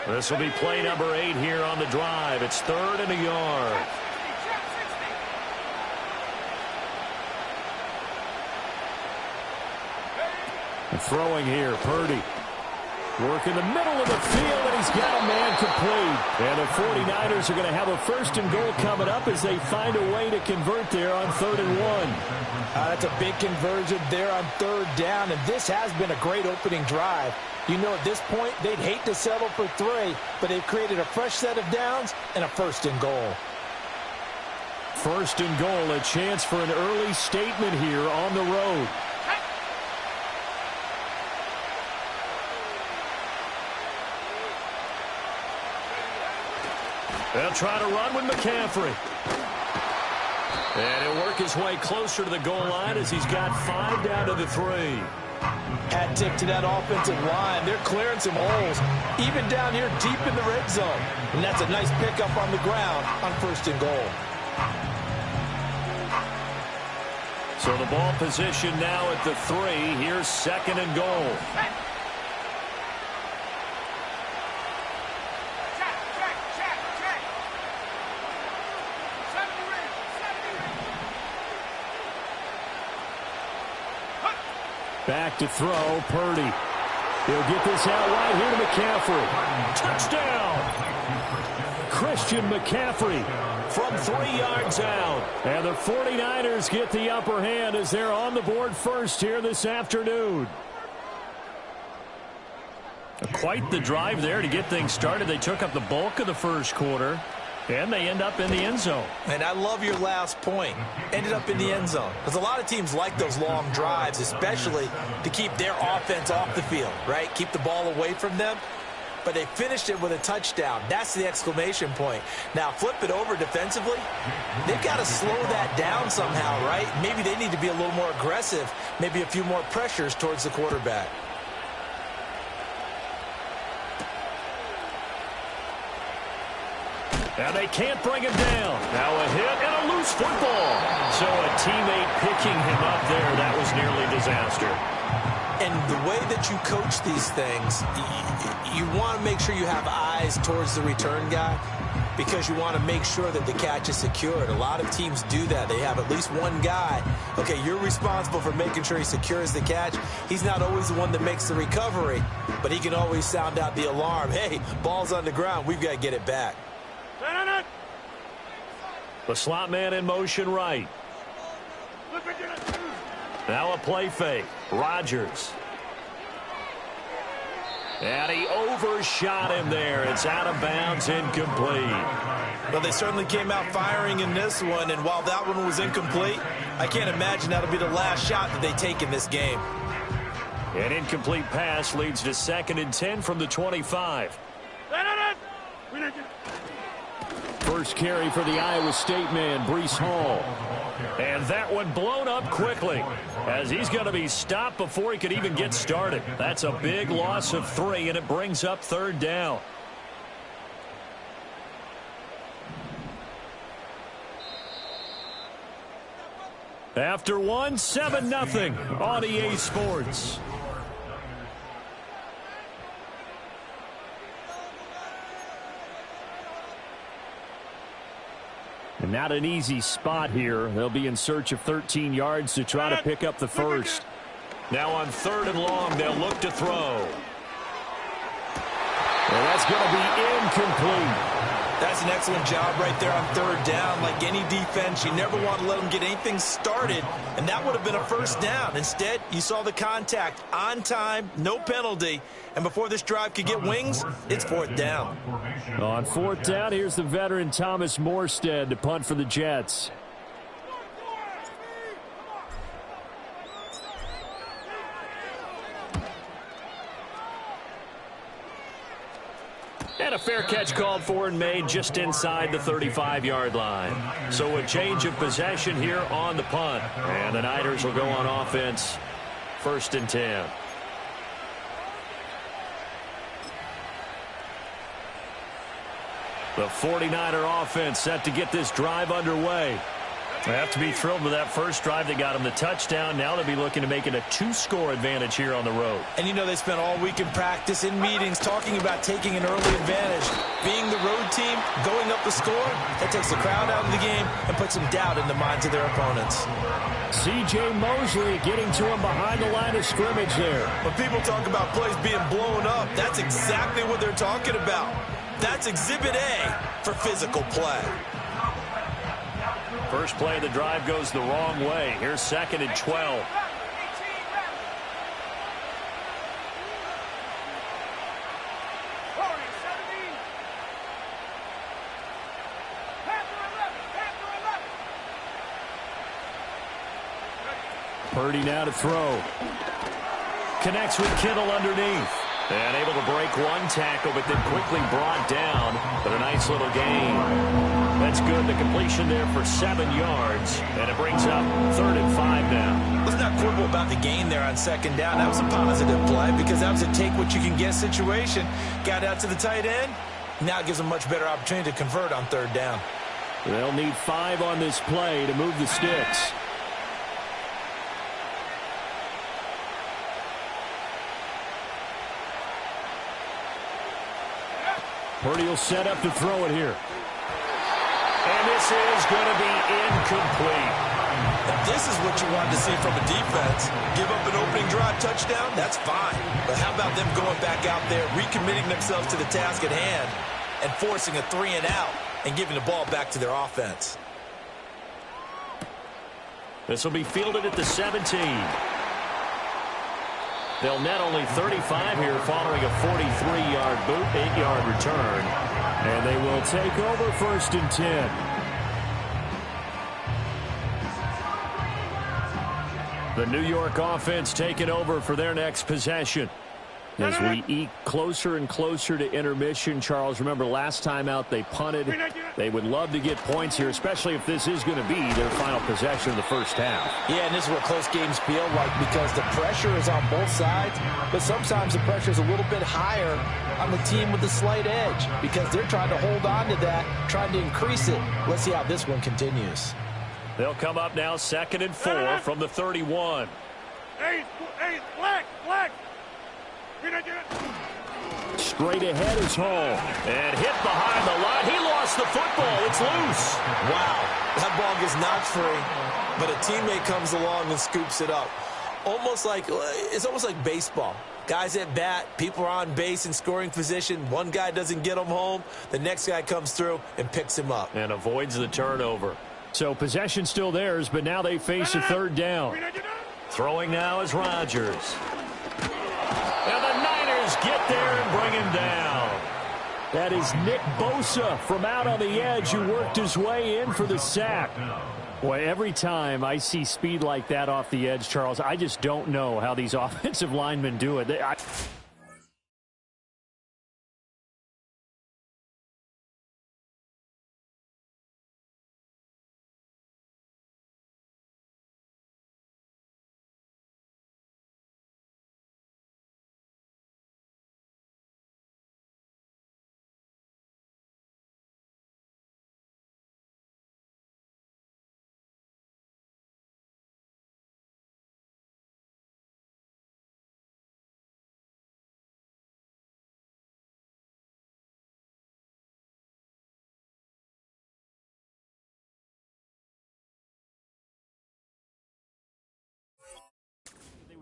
This will be play number 8 here on the drive. It's 3rd and a yard. And throwing here, Purdy. Work in the middle of the field, and he's got a man complete. And the 49ers are going to have a 1st and goal coming up as they find a way to convert there on 3rd and 1. That's a big conversion there on 3rd down, and this has been a great opening drive. You know, at this point, they'd hate to settle for 3, but they've created a fresh set of downs and a 1st and goal. 1st and goal, a chance for an early statement here on the road. They'll try to run with McCaffrey. And he'll work his way closer to the goal line as he's got 5 down to the 3. Hat tip to that offensive line. They're clearing some holes, even down here deep in the red zone. And that's a nice pickup on the ground on 1st and goal. So the ball position now at the 3. Here's 2nd and goal. Back to throw, Purdy. He'll get this out right here to McCaffrey. Touchdown! Christian McCaffrey from 3 yards out. And the 49ers get the upper hand as they're on the board first here this afternoon. Quite the drive there to get things started. They took up the bulk of the first quarter. And they end up in the end zone. And I love your last point. Ended up in the end zone. Because a lot of teams like those long drives, especially to keep their offense off the field, right? Keep the ball away from them. But they finished it with a touchdown. That's the exclamation point. Now, flip it over defensively. They've got to slow that down somehow, right? Maybe they need to be a little more aggressive. Maybe a few more pressures towards the quarterback. And they can't bring him down. Now a hit and a loose football. So a teammate picking him up there, that was nearly disaster. And the way that you coach these things, you want to make sure you have eyes towards the return guy because you want to make sure that the catch is secured. A lot of teams do that. They have at least one guy. Okay, you're responsible for making sure he secures the catch. He's not always the one that makes the recovery, but he can always sound out the alarm. Hey, ball's on the ground. We've got to get it back. The slot man in motion right. Now a play fake. Rodgers. And he overshot him there. It's out of bounds, incomplete. Well, they certainly came out firing in this one, and while that one was incomplete, I can't imagine that'll be the last shot that they take in this game. An incomplete pass leads to 2nd and 10 from the 25. First carry for the Iowa State man, Breece Hall. And that one blown up quickly as he's going to be stopped before he could even get started. That's a big loss of 3, and it brings up 3rd down. After 1, 7-0 on EA Sports. And not an easy spot here. They'll be in search of 13 yards to try to pick up the first. Now on 3rd and long, they'll look to throw. Well, that's going to be incomplete. That's an excellent job right there on 3rd down. Like any defense, you never want to let them get anything started, and that would have been a 1st down. Instead, you saw the contact on time, no penalty, and before this drive could get wings, it's 4th down. On 4th down, here's the veteran Thomas Morstead to punt for the Jets. And a fair catch called for and made just inside the 35-yard line. So a change of possession here on the punt. And the Niners will go on offense, 1st and 10. The 49er offense set to get this drive underway. They have to be thrilled with that first drive that got them the touchdown. Now they'll be looking to make it a 2-score advantage here on the road. And you know they spent all week in practice, in meetings, talking about taking an early advantage. Being the road team, going up the score, that takes the crowd out of the game and puts some doubt in the minds of their opponents. C.J. Mosley getting to him behind the line of scrimmage there. When people talk about plays being blown up, that's exactly what they're talking about. That's Exhibit A for physical play. First play of the drive goes the wrong way. Here's 2nd and 12. Purdy now to throw. Connects with Kittle underneath. And able to break one tackle, but then quickly brought down. But a nice little gain. That's good. The completion there for 7 yards. And it brings up 3rd and 5 now. Let's not quibble about the gain there on 2nd down. That was a positive play because that was a take-what-you-can-get situation. Got out to the tight end. Now it gives them a much better opportunity to convert on 3rd down. They'll need 5 on this play to move the sticks. Purdy will set up to throw it here. And this is going to be incomplete. If this is what you wanted to see from a defense, give up an opening drive touchdown, that's fine. But how about them going back out there, recommitting themselves to the task at hand, and forcing a 3-and-out and giving the ball back to their offense? This will be fielded at the 17. They'll net only 35 here following a 43-yard boot, 8-yard return. And they will take over 1st and 10. The New York offense taking over for their next possession. As we eke closer and closer to intermission, Charles, remember last time out they punted. They would love to get points here, especially if this is going to be their final possession of the first half. Yeah, and this is what close games feel like because the pressure is on both sides, but sometimes the pressure is a little bit higher on the team with the slight edge because they're trying to hold on to that, trying to increase it. Let's see how this one continues. They'll come up now 2nd and 4 from the 31. Hey, black. Straight ahead is Hall. And hit behind the line. He lost the football. It's loose. Wow. That ball gets knocked free, but a teammate comes along and scoops it up. It's almost like baseball. Guys at bat, people are on base in scoring position. One guy doesn't get him home. The next guy comes through and picks him up. And avoids the turnover. So possession still theirs, but now they face a 3rd down. Throwing now is Rodgers. And the Niners get there and bring him down. That is Nick Bosa from out on the edge who worked his way in for the sack. Boy, every time I see speed like that off the edge, Charles, I just don't know how these offensive linemen do it.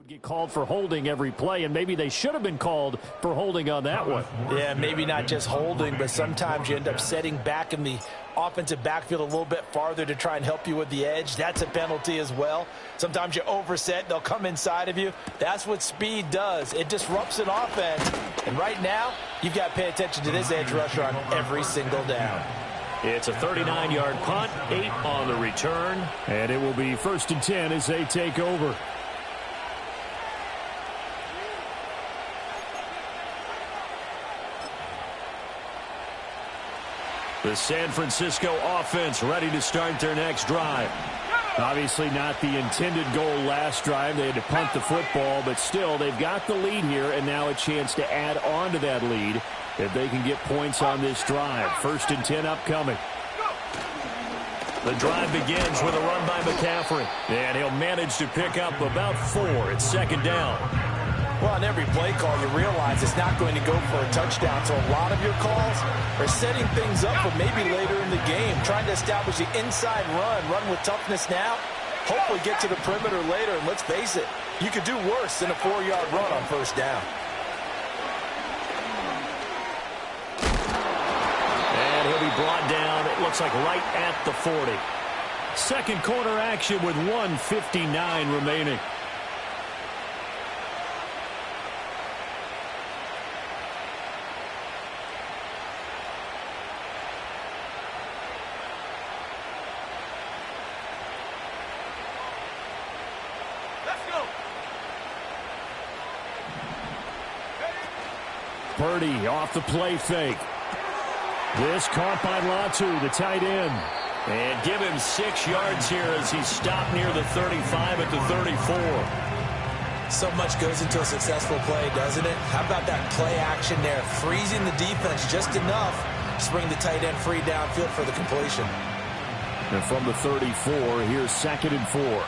Get called for holding every play, and maybe they should have been called for holding on that one. Yeah, maybe not just holding, but sometimes you end up setting back in the offensive backfield a little bit farther to try and help you with the edge. That's a penalty as well. Sometimes you overset, they'll come inside of you. That's what speed does. It disrupts an offense. And right now, you've got to pay attention to this edge rusher on every single down. It's a 39-yard punt, 8 on the return, and it will be 1st and 10 as they take over. The San Francisco offense ready to start their next drive. Obviously not the intended goal last drive. They had to punt the football, but still they've got the lead here, and now a chance to add on to that lead if they can get points on this drive. 1st and 10 upcoming. The drive begins with a run by McCaffrey. And he'll manage to pick up about 4. It's second down. Well, on every play call, you realize it's not going to go for a touchdown. So a lot of your calls are setting things up for maybe later in the game, trying to establish the inside run with toughness now, hopefully get to the perimeter later. And let's face it, you could do worse than a 4-yard run on first down. And he'll be brought down, it looks like right at the 40. Second quarter action with 1:59 remaining. Purdy off the play fake. This caught by Latu, the tight end. And give him 6 yards here as he's stopped near the 35 at the 34. So much goes into a successful play, doesn't it? How about that play action there? Freezing the defense just enough to bring the tight end free downfield for the completion. And from the 34, here's 2nd and 4.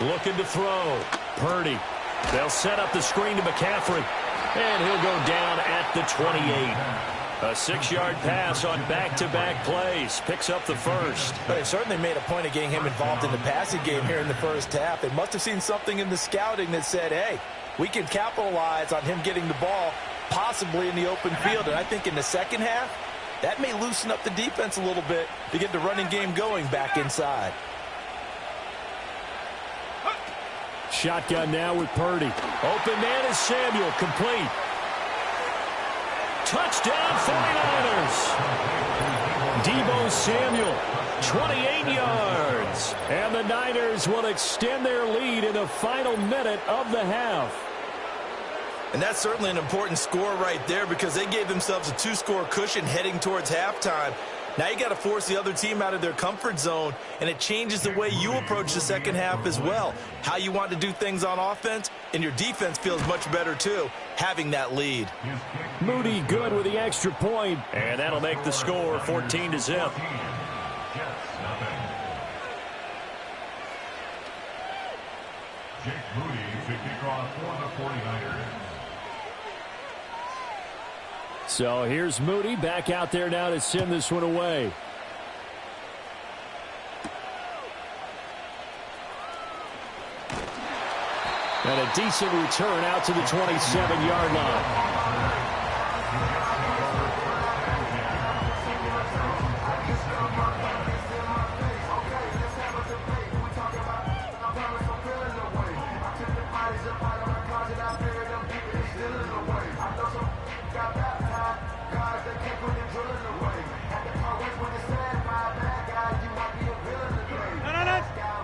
Looking to throw. Purdy. They'll set up the screen to McCaffrey. And he'll go down at the 28. A 6-yard pass on back-to-back plays. Picks up the first. But they certainly made a point of getting him involved in the passing game here in the first half. They must have seen something in the scouting that said, hey, we can capitalize on him getting the ball possibly in the open field. And I think in the second half, that may loosen up the defense a little bit to get the running game going back inside. Shotgun now with Purdy. Open man is Samuel. Complete. Touchdown 49ers. Deebo Samuel, 28 yards. And the Niners will extend their lead in the final minute of the half. And that's certainly an important score right there because they gave themselves a 2-score cushion heading towards halftime. Now you got to force the other team out of their comfort zone, and it changes the way you approach the second half as well. How you want to do things on offense, and your defense feels much better too, having that lead. Moody good with the extra point, and that'll make the score 14-0. So here's Moody back out there now to send this one away. And a decent return out to the 27-yard line.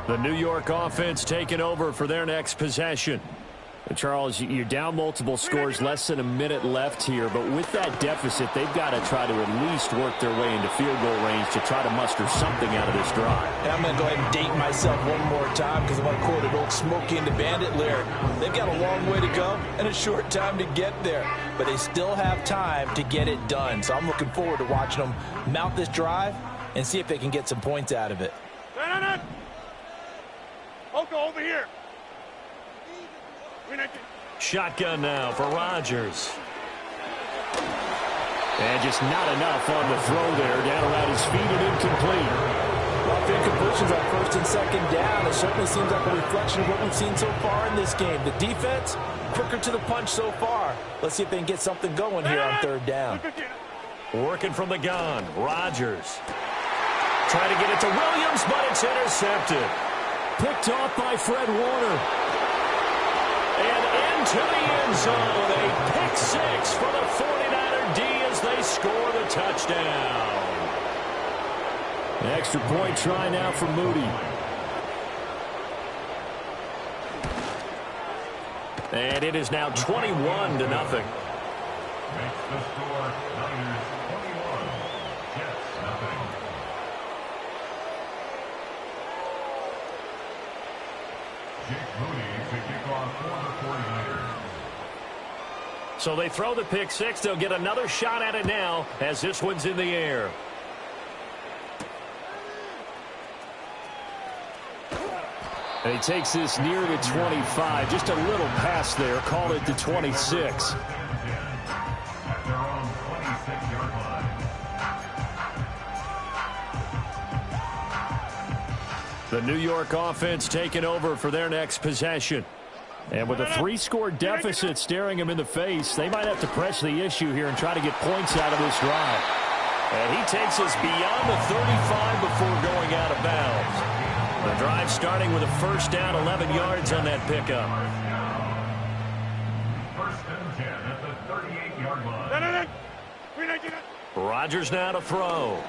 The New York offense taking over for their next possession. And Charles, you're down multiple scores, less than a minute left here, but with that deficit, they've got to try to at least work their way into field goal range to try to muster something out of this drive. And I'm going to go ahead and date myself one more time because I want to quote an old Smokey and the Bandit lyric. They've got a long way to go and a short time to get there, but they still have time to get it done. So I'm looking forward to watching them mount this drive and see if they can get some points out of it. Go over here. Shotgun now for Rodgers. And just not enough on the throw there. Down around his feet and incomplete. Well, incompletions on first and second down. It certainly seems like a reflection of what we've seen so far in this game. The defense, quicker to the punch so far. Let's see if they can get something going here on third down. Working from the gun. Rodgers. Trying to get it to Williams, but it's intercepted. Picked off by Fred Warner. And into the end zone. A pick six for the 49er D as they score the touchdown. An extra point try now for Moody. And it is now 21-0. Makes the score Niners 21, Jets nothing. Jake Moody to kick off for the 49ers. So they throw the pick six. They'll get another shot at it now as this one's in the air. And he takes this near to 25. Just a little pass there. Call it the 26. The New York offense taking over for their next possession. And with a 3-score deficit staring him in the face, they might have to press the issue here and try to get points out of this drive. And he takes us beyond the 35 before going out of bounds. The drive starting with a first down, 11 yards on that pickup. First and 10 at the 38-yard line. Rodgers now to throw.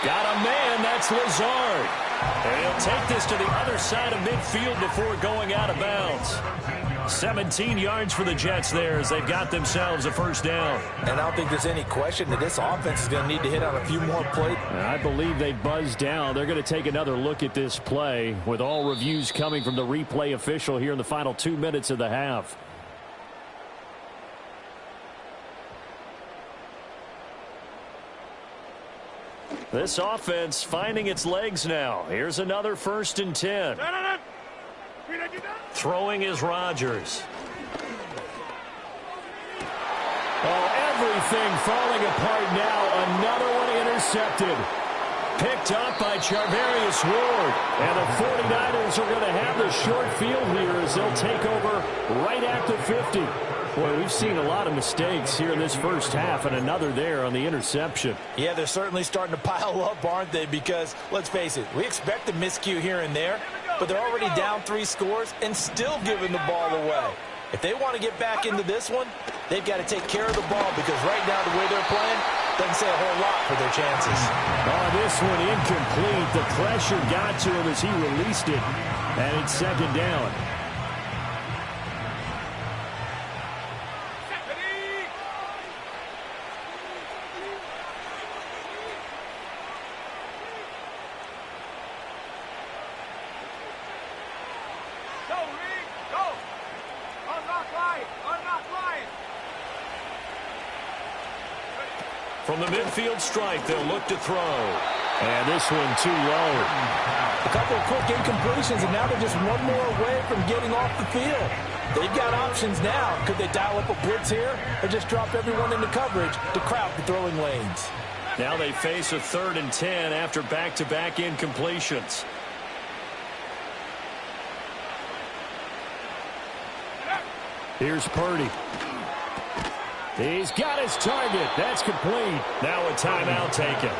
Got a man, that's Lazard. And he'll take this to the other side of midfield before going out of bounds. 17 yards for the Jets there as they've got themselves a first down. And I don't think there's any question that this offense is going to need to hit on a few more plays. I believe they buzzed down. They're going to take another look at this play with all reviews coming from the replay official here in the final 2 minutes of the half. This offense finding its legs now. Here's another first and 10. Throwing is Rodgers. Oh, everything falling apart now. Another one intercepted. Picked up by Charvarius Ward. And the 49ers are going to have the short field here as they'll take over right at the 50. Boy, we've seen a lot of mistakes here in this first half, and another there on the interception. Yeah, they're certainly starting to pile up, aren't they? Because, let's face it, we expect a miscue here and there, but they're already down 3 scores and still giving the ball away. If they want to get back into this one, they've got to take care of the ball because right now the way they're playing doesn't say a whole lot for their chances. Oh, this one incomplete. The pressure got to him as he released it, and it's second down. From the midfield stripe, they'll look to throw. And this one too low. A couple of quick incompletions, and now they're just one more away from getting off the field. They've got options now. Could they dial up a blitz here or just drop everyone into coverage to crowd the throwing lanes? Now they face a 3rd and 10 after back-to-back incompletions. Here's Purdy. He's got his target. That's complete. Now a timeout taken.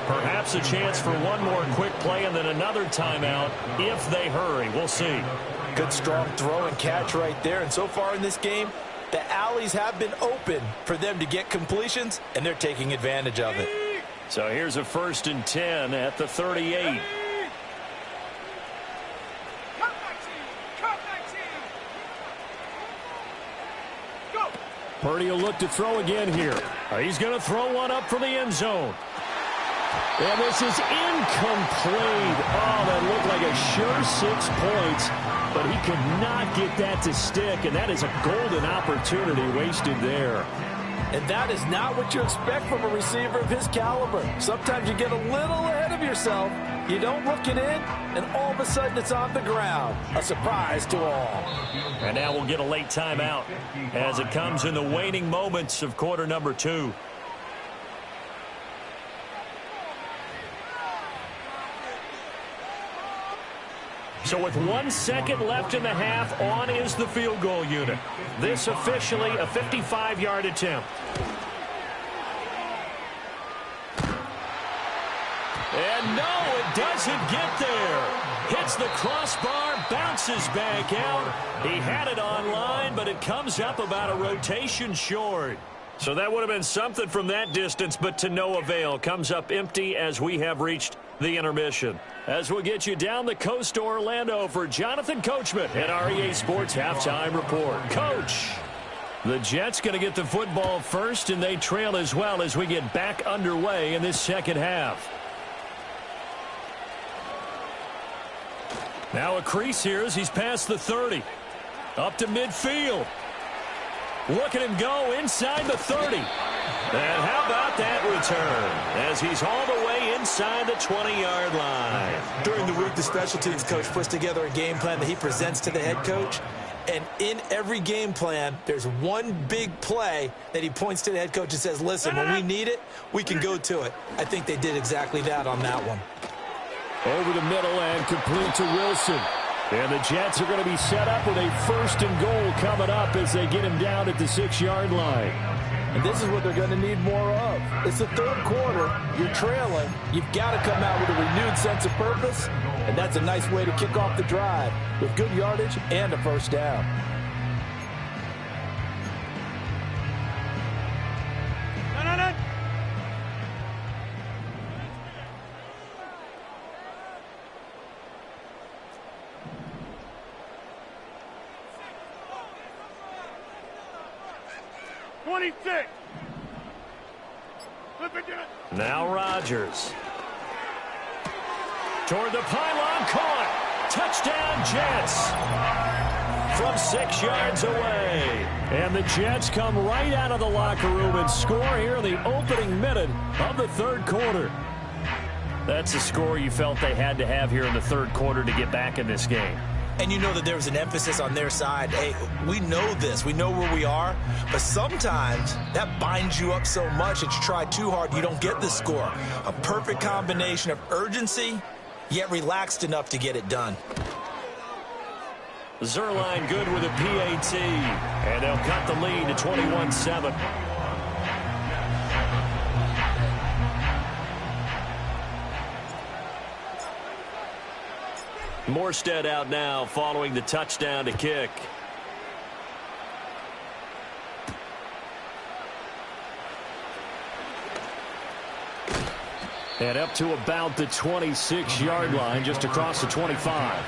Perhaps a chance for one more quick play and then another timeout if they hurry. We'll see. Good strong throw and catch right there. And so far in this game, the alleys have been open for them to get completions, and they're taking advantage of it. So here's a 1st and 10 at the 38. Purdy will look to throw again here. He's going to throw one up from the end zone. And this is incomplete. Oh, that looked like a sure 6 points, but he could not get that to stick, and that is a golden opportunity wasted there. And that is not what you expect from a receiver of his caliber. Sometimes you get a little ahead of yourself. You don't look it in, and all of a sudden it's on the ground. A surprise to all. And now we'll get a late timeout as it comes in the waning moments of quarter number 2. So with 1 second left in the half, on is the field goal unit. This officially a 55-yard attempt. And no, it doesn't get there. Hits the crossbar, bounces back out. He had it on line, but it comes up about a rotation short. So that would have been something from that distance, but to no avail. Comes up empty as we have reached the intermission. As we'll get you down the coast to Orlando for Jonathan Coachman at our EA Sports Halftime Report. Coach, the Jets going to get the football first, and they trail as well as we get back underway in this second half. Now a crease here as he's past the 30. Up to midfield. Look at him go inside the 30. And how about that return as he's all the way inside the 20-yard line. During the week, the special teams coach puts together a game plan that he presents to the head coach. And in every game plan, there's one big play that he points to the head coach and says, listen, when we need it, we can go to it. I think they did exactly that on that one. Over the middle and complete to Wilson. And the Jets are going to be set up with a 1st and goal coming up as they get him down at the 6-yard line. And this is what they're going to need more of. It's the third quarter. You're trailing. You've got to come out with a renewed sense of purpose. And that's a nice way to kick off the drive with good yardage and a first down. No. 26. Flip it down. Now Rodgers. Toward the pylon, caught. Touchdown, Jets. From 6 yards away. And the Jets come right out of the locker room and score here in the opening minute of the third quarter. That's the score you felt they had to have here in the third quarter to get back in this game. And you know that there was an emphasis on their side. Hey, we know this. We know where we are. But sometimes that binds you up so much that you try too hard, you don't get the score. A perfect combination of urgency, yet relaxed enough to get it done. Zerline good with a PAT. And they'll cut the lead to 21-7. Morstead out now following the touchdown to kick. And up to about the 26-yard line, just across the 25.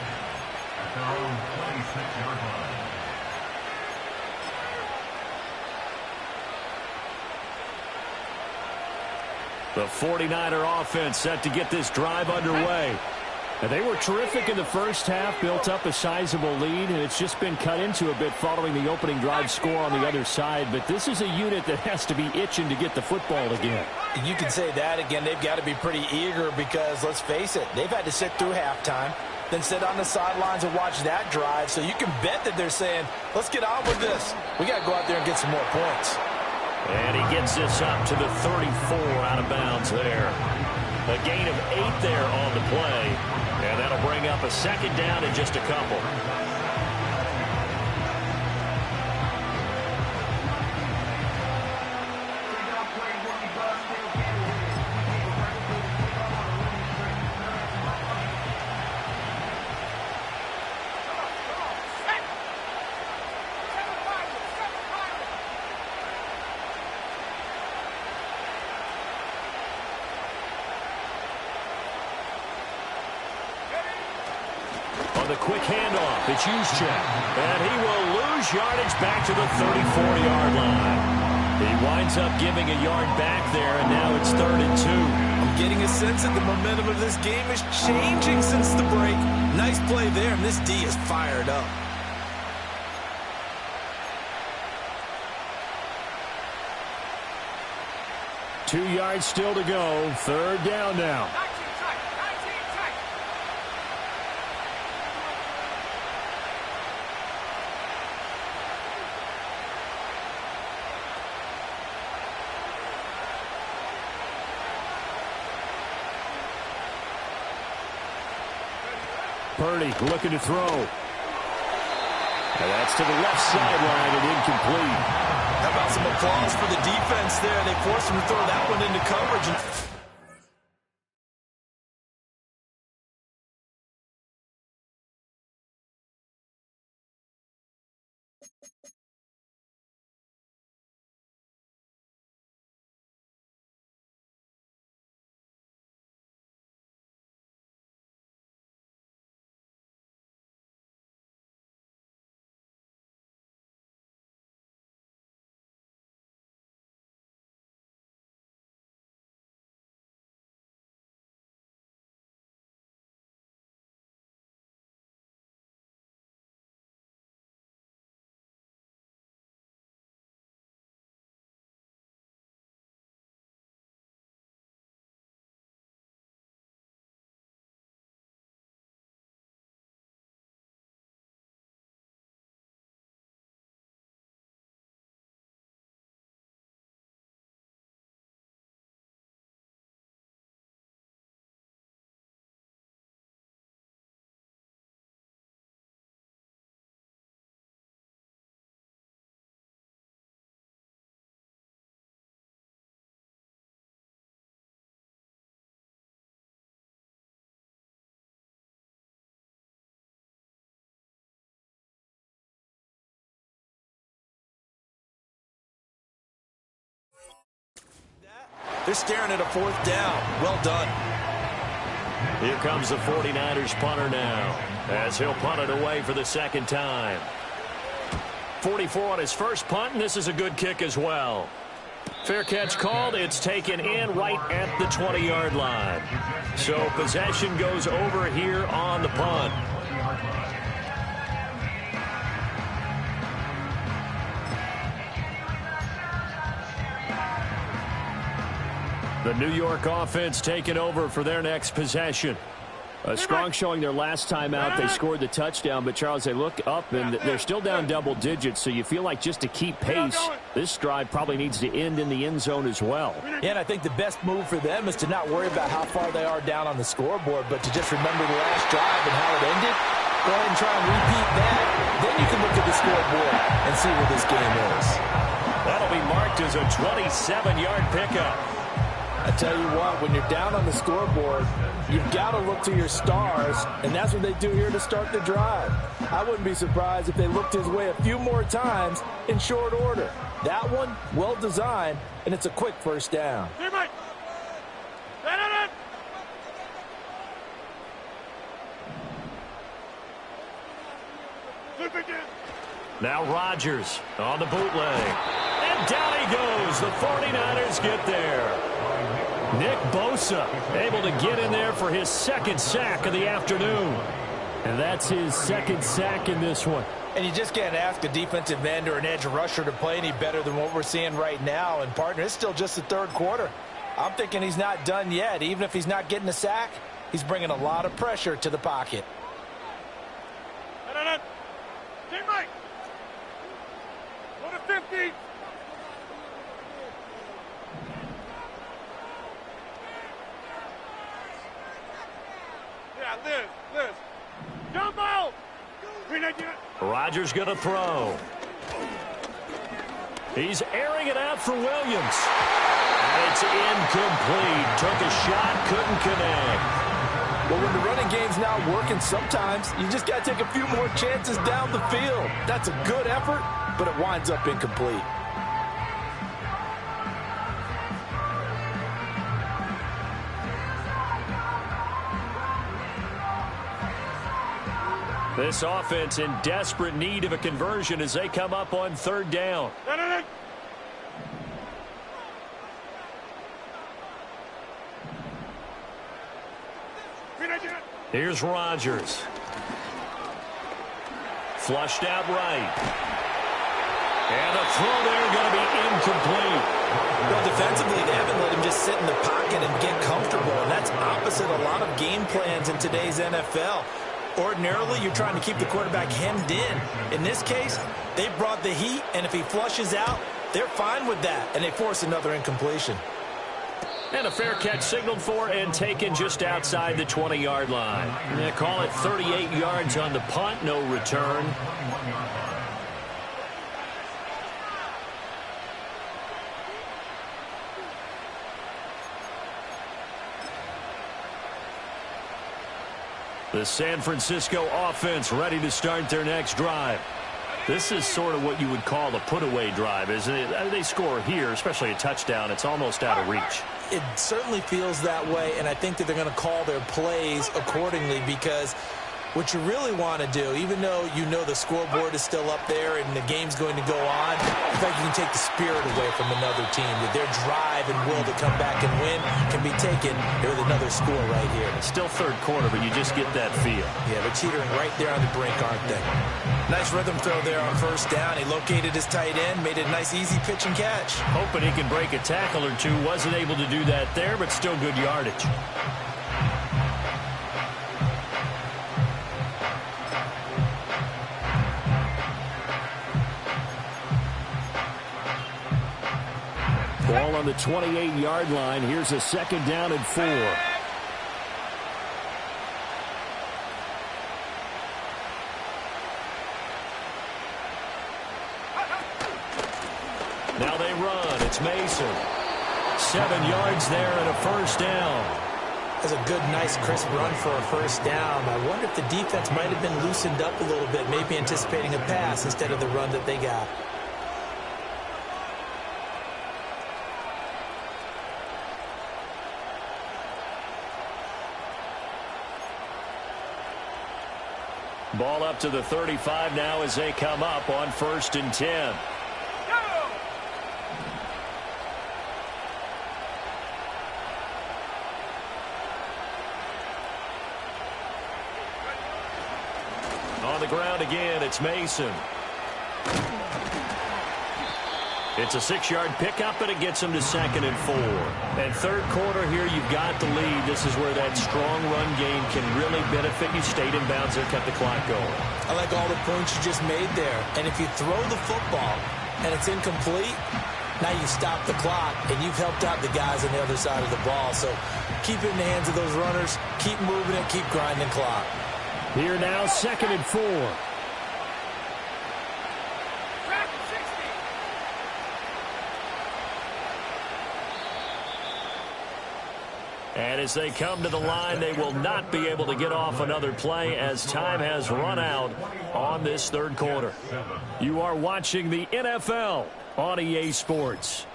The 49er offense set to get this drive underway. And they were terrific in the first half, built up a sizable lead, and it's just been cut into a bit following the opening drive score on the other side. But this is a unit that has to be itching to get the football again. You can say that again. They've got to be pretty eager because, let's face it, they've had to sit through halftime, then sit on the sidelines and watch that drive. So you can bet that they're saying, let's get on with this. We got to go out there and get some more points. And he gets this up to the 34 out of bounds there. A gain of 8 there on the play. And that'll bring up a second down in just a couple. The quick handoff, it's Juszczyk, and he will lose yardage back to the 34-yard line. He winds up giving a yard back there, and now it's 3rd and 2. I'm getting a sense that the momentum of this game is changing since the break. Nice play there, and this D is fired up. Two yards still to go, 3rd down now. Purdy looking to throw. And that's to the left sideline and incomplete. How about some applause for the defense there? They forced him to throw that one into coverage. They're staring at a 4th down. Well done. Here comes the 49ers punter now, as he'll punt it away for the second time. 44 on his first punt, and this is a good kick as well. Fair catch called. It's taken in right at the 20-yard line. So possession goes over here on the punt. The New York offense taking over for their next possession. A strong showing their last time out. They scored the touchdown, but, Charles, they look up, and they're still down double digits, so you feel like just to keep pace, this drive probably needs to end in the end zone as well. Yeah, and I think the best move for them is to not worry about how far they are down on the scoreboard, but to just remember the last drive and how it ended. Go ahead and try and repeat that. Then you can look at the scoreboard and see where this game is. That'll be marked as a 27-yard pickup. I tell you what, when you're down on the scoreboard, you've got to look to your stars, and that's what they do here to start the drive. I wouldn't be surprised if they looked his way a few more times in short order. That one, well designed, and it's a quick first down. Now Rodgers on the bootleg. And down he goes. The 49ers get there. Nick Bosa able to get in there for his second sack of the afternoon. And that's his second sack in this one. And you just can't ask a defensive end or an edge rusher to play any better than what we're seeing right now. And, partner, it's still just the third quarter. I'm thinking he's not done yet. Even if he's not getting a sack, he's bringing a lot of pressure to the pocket. Teammate! Go to 50! Yeah, Liz. Jump out! Rodgers going to throw. He's airing it out for Williams. And it's incomplete. Took a shot, couldn't connect. Well, when the running game's not working, sometimes you just got to take a few more chances down the field. That's a good effort, but it winds up incomplete. This offense in desperate need of a conversion as they come up on third down. Here's Rodgers. Flushed out right. And the throw there going to be incomplete. Well, defensively, they haven't let him just sit in the pocket and get comfortable, and that's opposite a lot of game plans in today's NFL. Ordinarily, you're trying to keep the quarterback hemmed in. In this case, they brought the heat, and if he flushes out, they're fine with that, and they force another incompletion. And a fair catch signaled for and taken just outside the 20-yard line. They call it 38 yards on the punt, no return. The San Francisco offense ready to start their next drive. This is sort of what you would call a put-away drive, isn't it? They score here, especially a touchdown. It's almost out of reach. It certainly feels that way, and I think that they're going to call their plays accordingly because what you really want to do, even though you know the scoreboard is still up there and the game's going to go on, I think you can take the spirit away from another team. That their drive and will to come back and win can be taken with another score right here. It's still third quarter, but you just get that feel. Yeah, they're teetering right there on the brink, aren't they? Nice rhythm throw there on first down. He located his tight end, made it a nice easy pitch and catch. Hoping he can break a tackle or two. Wasn't able to do that there, but still good yardage. Ball on the 28-yard line. Here's a second down and 4. Now they run. It's Mason. 7 yards there and a first down. That's a good, nice, crisp run for a first down. I wonder if the defense might have been loosened up a little bit, maybe anticipating a pass instead of the run that they got. Ball up to the 35 now as they come up on 1st and 10. On the ground again, it's Mason. It's a 6-yard pickup, and it gets them to 2nd and 4. And third quarter here, you've got the lead. This is where that strong run game can really benefit you. Stayed in bounds there, kept the clock going. I like all the points you just made there. And if you throw the football and it's incomplete, now you stop the clock, and you've helped out the guys on the other side of the ball. So keep it in the hands of those runners. Keep moving it. Keep grinding clock. Here now, 2nd and 4. And as they come to the line, they will not be able to get off another play as time has run out on this third quarter. You are watching the NFL on EA Sports.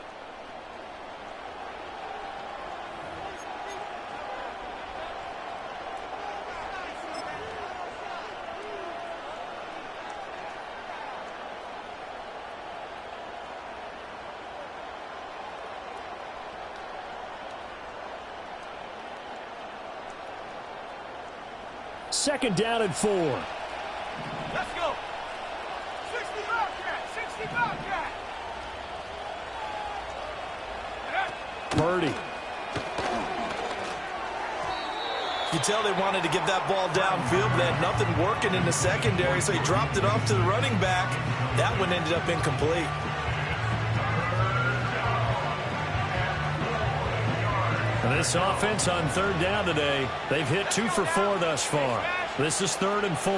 Second down and 4. Let's go. 60 Bobcat. 60 Bobcat. Purdy. You tell they wanted to get that ball downfield, but they had nothing working in the secondary, so he dropped it off to the running back. That one ended up incomplete. And this offense on third down today, they've hit 2 for 4 thus far. This is 3rd and 4.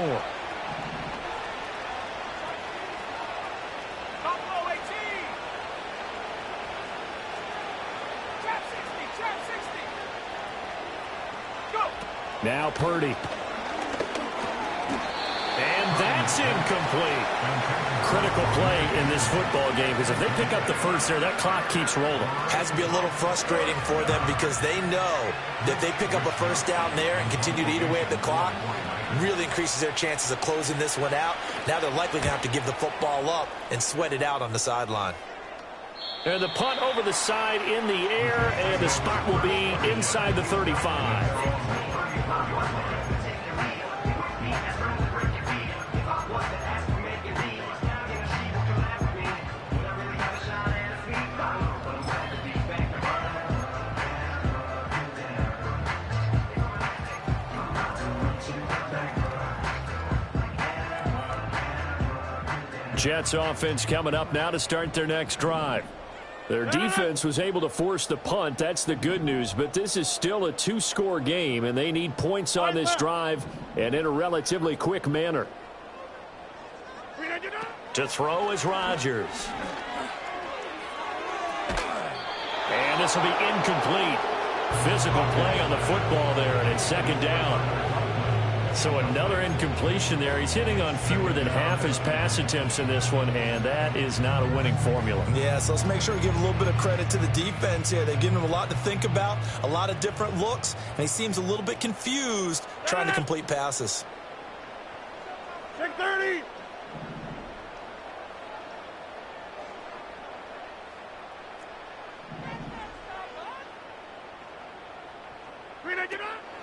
Now Purdy. And that's incomplete. Critical play in this football game, because if they pick up the first there, that clock keeps rolling. Has to be a little frustrating for them because they know that if they pick up a first down there and continue to eat away at the clock, really increases their chances of closing this one out. Now they're likely going to have to give the football up and sweat it out on the sideline. And the punt over the side in the air, and the spot will be inside the 35. Jets offense coming up now to start their next drive. Their defense was able to force the punt. That's the good news. But this is still a 2-score game, and they need points on this drive and in a relatively quick manner. To throw is Rodgers. And this will be incomplete. Physical play on the football there, and it's 2nd down. So another incompletion there. He's hitting on fewer than half his pass attempts in this one, and that is not a winning formula. Yeah, so let's make sure we give a little bit of credit to the defense here. They give him a lot to think about, a lot of different looks, and he seems a little bit confused trying to complete passes. Check 30.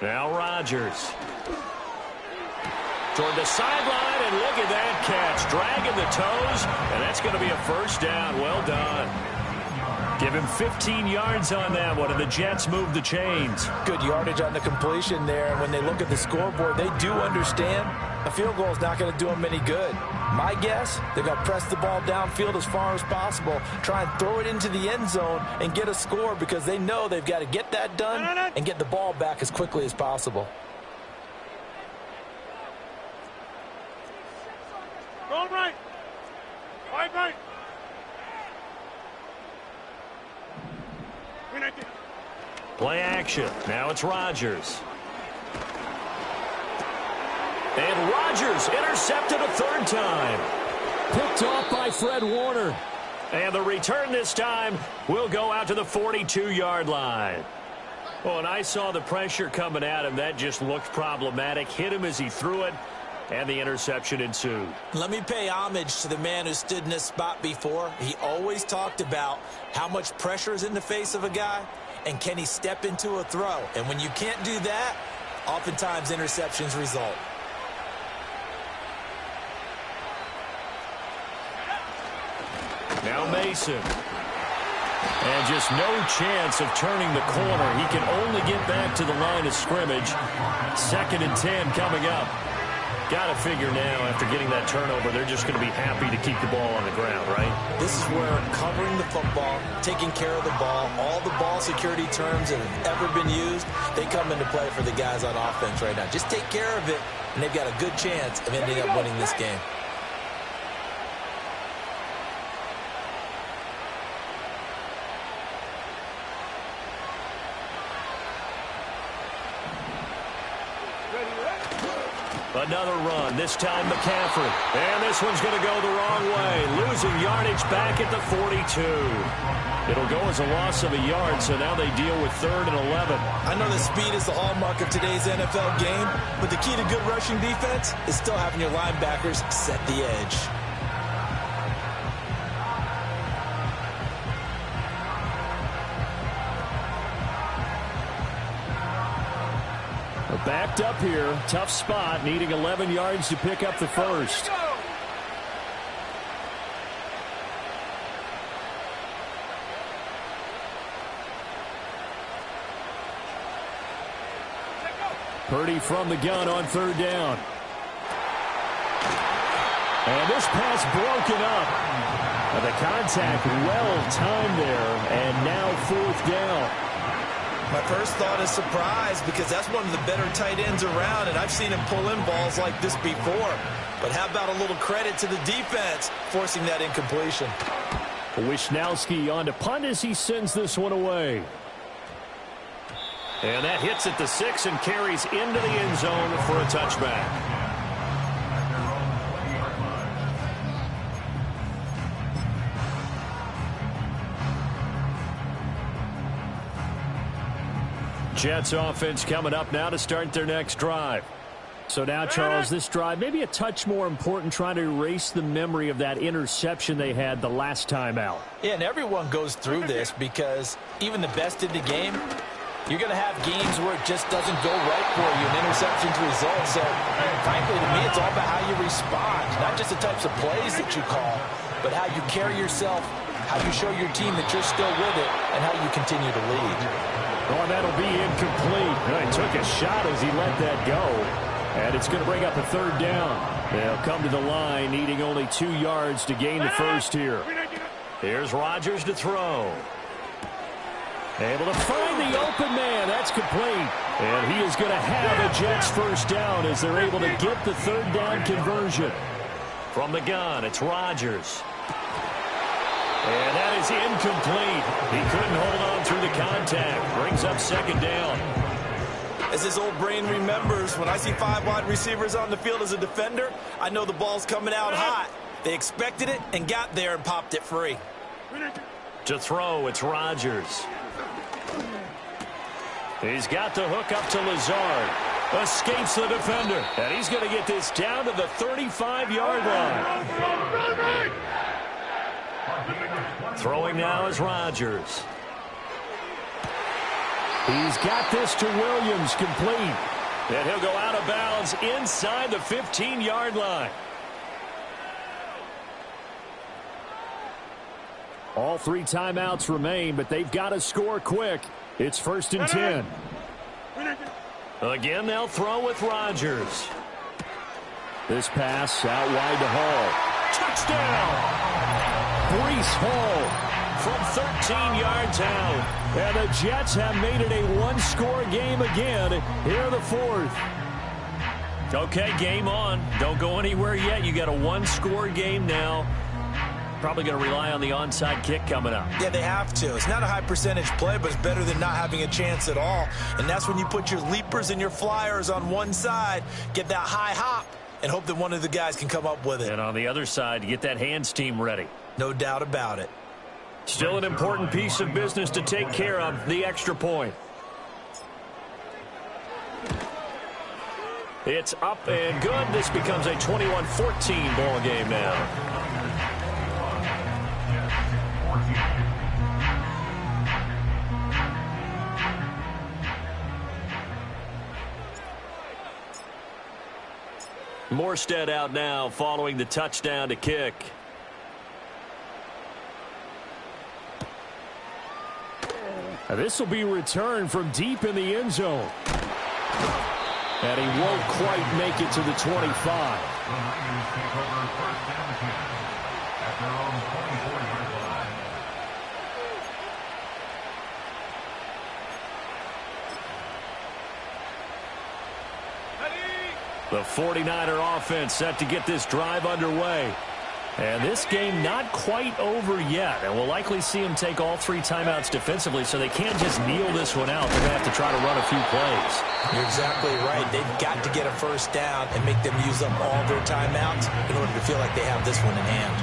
Now Rodgers. Toward the sideline, and look at that catch. Dragging the toes, and that's going to be a first down. Well done. Give him 15 yards on that one, and the Jets move the chains. Good yardage on the completion there, and when they look at the scoreboard, they do understand a field goal is not going to do them any good. My guess, they're going to press the ball downfield as far as possible, try and throw it into the end zone and get a score because they know they've got to get that done and get the ball back as quickly as possible. Going right. Wide right. Play action. Now it's Rodgers. And Rodgers intercepted a 3rd time. Picked off by Fred Warner. And the return this time will go out to the 42-yard line. Oh, and I saw the pressure coming at him. That just looked problematic. Hit him as he threw it. And the interception ensued. Let me pay homage to the man who stood in this spot before. He always talked about how much pressure is in the face of a guy and can he step into a throw. And when you can't do that, oftentimes interceptions result. Now Mason. And just no chance of turning the corner. He can only get back to the line of scrimmage. 2nd and 10 coming up. Got to figure now, after getting that turnover, they're just going to be happy to keep the ball on the ground, right? This is where covering the football, taking care of the ball, all the ball security terms that have ever been used, they come into play for the guys on offense right now. Just take care of it, and they've got a good chance of ending up winning this game. Another run, this time McCaffrey. And this one's going to go the wrong way. Losing yardage back at the 42. It'll go as a loss of a yard, so now they deal with 3rd and 11. I know that speed is the hallmark of today's NFL game, but the key to good rushing defense is still having your linebackers set the edge. Backed up here. Tough spot. Needing 11 yards to pick up the first. Purdy from the gun on 3rd down. And this pass broken up. The contact well timed there. And now 4th down. My first thought is surprise because that's one of the better tight ends around, and I've seen him pull in balls like this before. But how about a little credit to the defense forcing that incompletion? Wisnowski on to punt as he sends this one away. And that hits at the 6 and carries into the end zone for a touchback. Jets offense coming up now to start their next drive. So now, Charles, this drive maybe a touch more important, trying to erase the memory of that interception they had the last time out. Yeah, and everyone goes through this because even the best in the game, you're going to have games where it just doesn't go right for you, and interceptions result. So, frankly, to me, it's all about how you respond, not just the types of plays that you call, but how you carry yourself, how you show your team that you're still with it, and how you continue to lead. Oh, that'll be incomplete. He took a shot as he let that go. And it's going to bring up a 3rd down. They'll come to the line, needing only 2 yards to gain the first here. Here's Rodgers to throw. Able to find the open man. That's complete. And he is going to have a Jets first down as they're able to get the 3rd down conversion. From the gun, it's Rodgers. And that is incomplete. He couldn't hold on through the contact. Brings up 2nd down. As his old brain remembers, when I see 5 wide receivers on the field as a defender, I know the ball's coming out hot. They expected it and got there and popped it free. To throw, it's Rodgers. He's got the hook up to Lazard. Escapes the defender. And he's going to get this down to the 35-yard line. Throwing now is Rodgers. He's got this to Williams, complete. And he'll go out of bounds inside the 15-yard line. All 3 timeouts remain, but they've got to score quick. It's 1st and 10. Again, they'll throw with Rodgers. This pass out wide to Hall. Touchdown! Breece Hall from 13 yards out. And the Jets have made it a 1-score game again here in the 4th. Okay, game on. Don't go anywhere yet. You got a 1-score game now. Probably going to rely on the onside kick coming up. Yeah, they have to. It's not a high percentage play, but it's better than not having a chance at all. And that's when you put your leapers and your flyers on one side, get that high hop, and hope that one of the guys can come up with it. And on the other side, get that hands team ready. No doubt about it. Still an important piece of business to take care of, the extra point. It's up and good. This becomes a 21-14 ball game now. Morstead out now following the touchdown to kick. This will be returned from deep in the end zone. And he won't quite make it to the 25. The 49er offense set to get this drive underway. And this game not quite over yet. And we'll likely see them take all 3 timeouts defensively, so they can't just kneel this one out. They're going to have to try to run a few plays. You're exactly right. They've got to get a first down and make them use up all their timeouts in order to feel like they have this one in hand.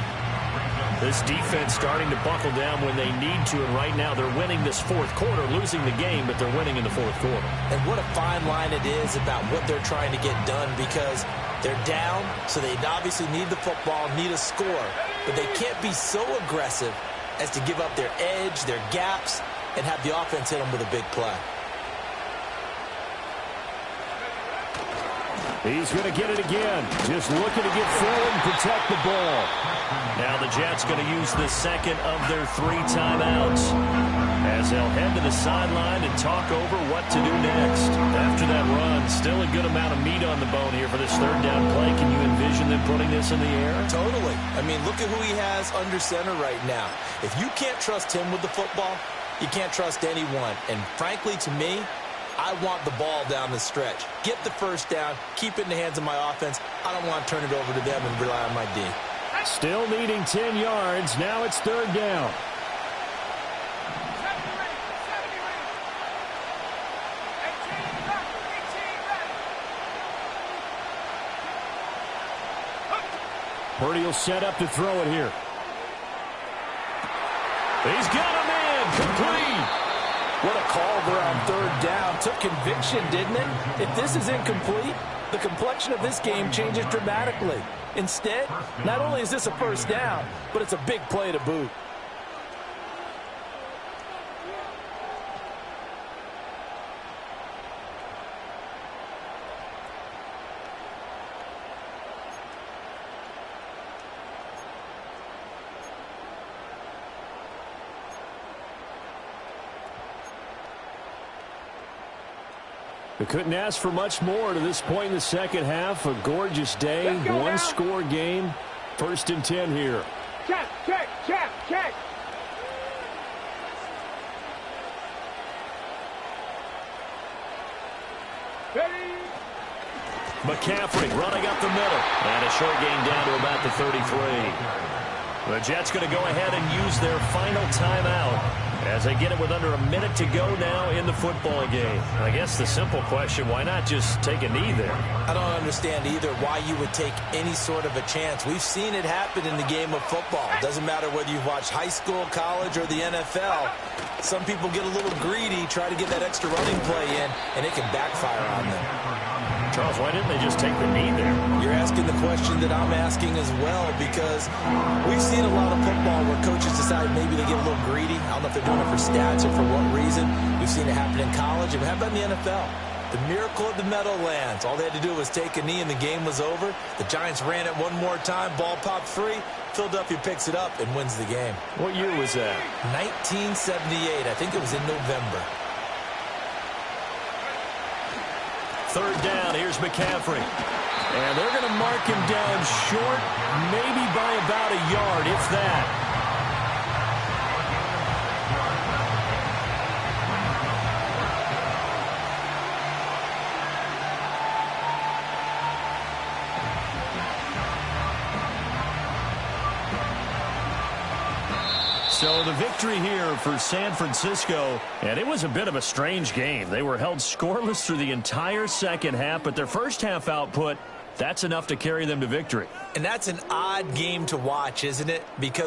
This defense starting to buckle down when they need to, and right now they're winning this fourth quarter, losing the game, but they're winning in the fourth quarter. And what a fine line it is about what they're trying to get done, because they're down, so they obviously need the football, need a score, but they can't be so aggressive as to give up their edge, their gaps, and have the offense hit them with a big play. He's going to get it again. Just looking to get forward and protect the ball. Now the Jets going to use the second of their 3 timeouts as they'll head to the sideline and talk over what to do next. After that run, still a good amount of meat on the bone here for this third down play. Can you envision them putting this in the air? Totally. I mean, look at who he has under center right now. If you can't trust him with the football, you can't trust anyone. And frankly, to me, I want the ball down the stretch. Get the first down, keep it in the hands of my offense. I don't want to turn it over to them and rely on my D. Still needing 10 yards. Now it's third down. Purdy will set up to throw it here. He's got him in. Complete. What a call there on third down. Took conviction, didn't it? If this is incomplete, the complexion of this game changes dramatically. Instead, not only is this a first down, but it's a big play to boot. We couldn't ask for much more to this point in the second half. A gorgeous day, one-score game. 1st and 10 here. Check, check, check, check. Ready. McCaffrey running up the middle. And a short gain down to about the 33. The Jets going to go ahead and use their final timeout as they get it with under a minute to go now in the football game. I guess the simple question, why not just take a knee there? I don't understand either why you would take any sort of a chance. We've seen it happen in the game of football. It doesn't matter whether you've watched high school, college, or the NFL. Some people get a little greedy, try to get that extra running play in, and it can backfire on them. Charles, why didn't they just take the knee there? You're asking the question that I'm asking as well, because we've seen a lot of football where coaches decide maybe they get a little greedy. I don't know if they're doing it for stats or for what reason. We've seen it happen in college, and how about in the NFL? The miracle of the Meadowlands. All they had to do was take a knee, and the game was over. The Giants ran it one more time. Ball popped free. Philadelphia picks it up and wins the game. What year was that? 1978. I think it was in November. Third down, here's McCaffrey. And they're going to mark him down short, maybe by about a yard, if that. So the victory here for San Francisco, and it was a bit of a strange game. They were held scoreless through the entire second half, but their first half output, that's enough to carry them to victory. And that's an odd game to watch, isn't it? Because